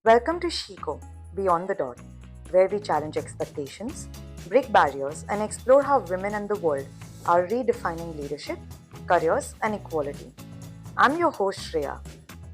Welcome to Shiko, Beyond the Dot, where we challenge expectations, break barriers, and explore how women and the world are redefining leadership, careers, and equality. I'm your host, Shreya.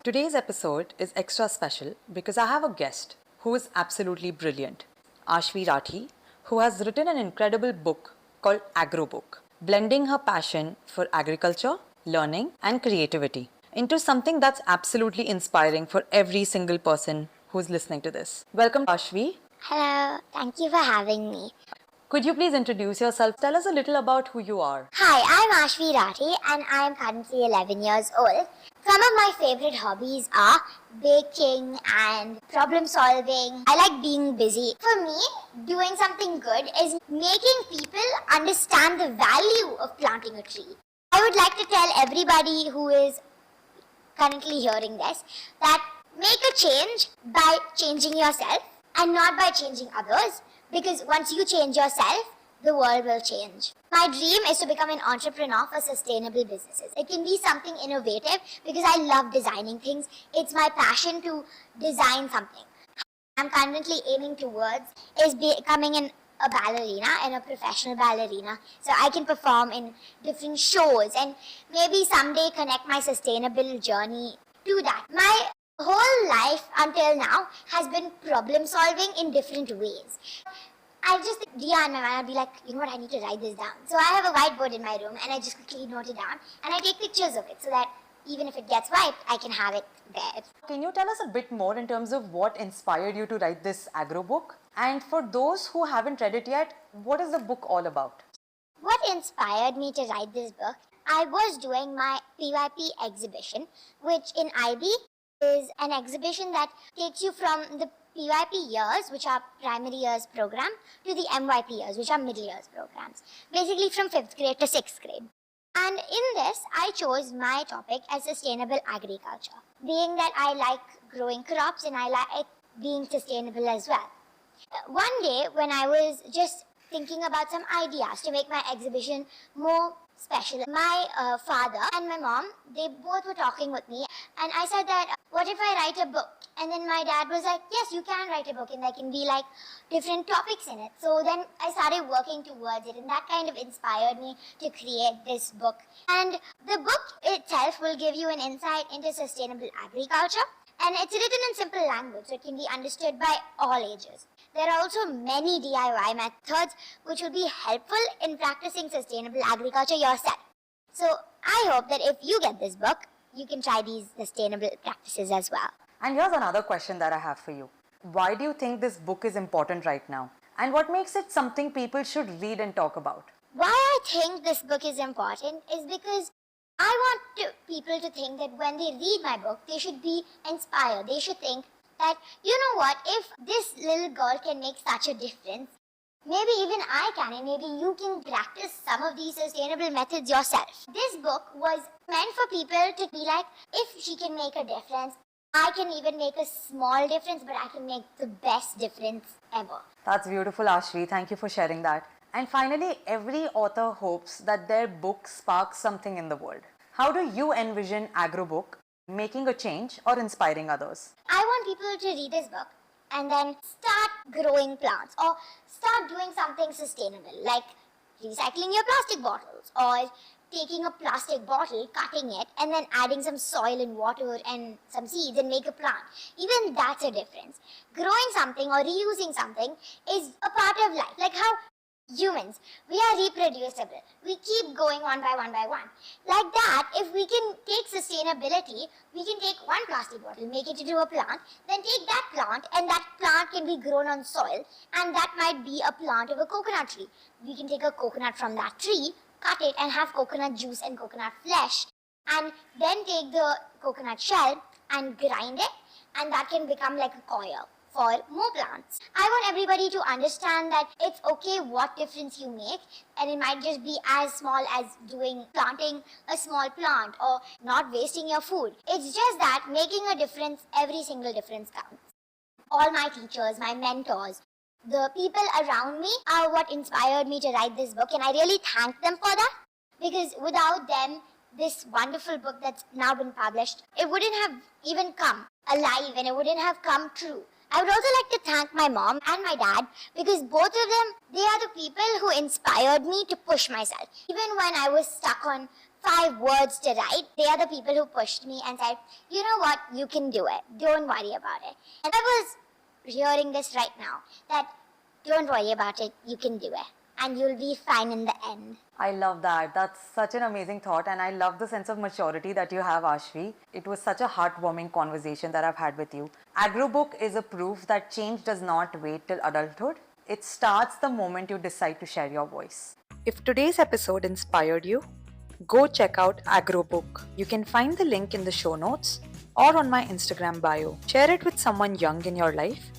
Today's episode is extra special because I have a guest who is absolutely brilliant, Aashvi Rathi, who has written an incredible book called Agrobook, blending her passion for agriculture, learning, and creativity into something that's absolutely inspiring for every single person who's listening to this. Welcome, Aashvi. Hello, thank you for having me. Could you please introduce yourself? Tell us a little about who you are. Hi, I'm Aashvi Rathi and I am currently 11 years old. Some of my favorite hobbies are baking and problem solving. I like being busy. For me, doing something good is making people understand the value of planting a tree. I would like to tell everybody who is currently hearing this that make a change by changing yourself and not by changing others, because once you change yourself, the world will change. My dream is to become an entrepreneur for sustainable businesses. It can be something innovative because I love designing things. It's my passion to design something. I'm currently aiming towards is becoming a ballerina and a professional ballerina, so I can perform in different shows and maybe someday connect my sustainable journey to that. My whole life until now has been problem solving in different ways. I just idea in my mind, I'll be like, you know what, I need to write this down. So I have a whiteboard in my room and I just quickly note it down and I take pictures of it so that even if it gets wiped, I can have it there. Can you tell us a bit more in terms of what inspired you to write this agro book? And for those who haven't read it yet, what is the book all about? What inspired me to write this book? I was doing my PYP exhibition, which in IB is an exhibition that takes you from the PYP years, which are primary years program, to the MYP years, which are middle years programs. Basically from 5th grade to 6th grade. And in this, I chose my topic as sustainable agriculture, being that I like growing crops and I like being sustainable as well. One day, when I was just thinking about some ideas to make my exhibition more special, my father and my mom, they both were talking with me, and I said that, what if I write a book? And then my dad was like, yes, you can write a book, and there can be like different topics in it. So then I started working towards it, and that kind of inspired me to create this book. And the book itself will give you an insight into sustainable agriculture, and it's written in simple language, so it can be understood by all ages. There are also many DIY methods which will be helpful in practicing sustainable agriculture yourself. So I hope that if you get this book, you can try these sustainable practices as well. And here's another question that I have for you. Why do you think this book is important right now? And what makes it something people should read and talk about? Why I think this book is important is because I want people to think that when they read my book, they should be inspired. They should think that, you know what, if this little girl can make such a difference, maybe even I can, and maybe you can practice some of these sustainable methods yourself. This book was meant for people to be like, if she can make a difference, I can even make a small difference, but I can make the best difference ever. That's beautiful, Aashvi. Thank you for sharing that. And finally, every author hopes that their book sparks something in the world. How do you envision Agrobook making a change or inspiring others? I want people to read this book and then start growing plants or start doing something sustainable, like recycling your plastic bottles or taking a plastic bottle, cutting it, and then adding some soil and water and some seeds and make a plant. Even that's a difference. Growing something or reusing something is a part of life. Like how humans, we are reproducible. We keep going one by one by one. Like that, if we can take sustainability, we can take one plastic bottle, make it into a plant, then take that plant, and that plant can be grown on soil, and that might be a plant of a coconut tree. We can take a coconut from that tree, cut it, and have coconut juice and coconut flesh, and then take the coconut shell and grind it, and that can become like a coir for more plants. I want everybody to understand that it's okay what difference you make, and it might just be as small as planting a small plant or not wasting your food. It's just that making a difference, every single difference counts. All my teachers, my mentors, the people around me are what inspired me to write this book, and I really thank them for that, because without them, this wonderful book that's now been published, it wouldn't have even come alive and it wouldn't have come true. I would also like to thank my mom and my dad because both of them, they are the people who inspired me to push myself. Even when I was stuck on 5 words to write, they are the people who pushed me and said, you know what, you can do it. Don't worry about it. And I was hearing this right now that don't worry about it, you can do it. And you'll be fine in the end. I love that. That's such an amazing thought, and I love the sense of maturity that you have, Aashvi. It was such a heartwarming conversation that I've had with you. Agrobook is a proof that change does not wait till adulthood. It starts the moment you decide to share your voice. If today's episode inspired you, go check out Agrobook. You can find the link in the show notes or on my Instagram bio. Share it with someone young in your life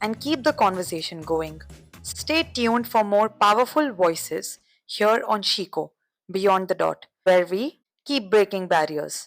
and keep the conversation going. Stay tuned for more powerful voices here on Shiko, Beyond the Dot, where we keep breaking barriers.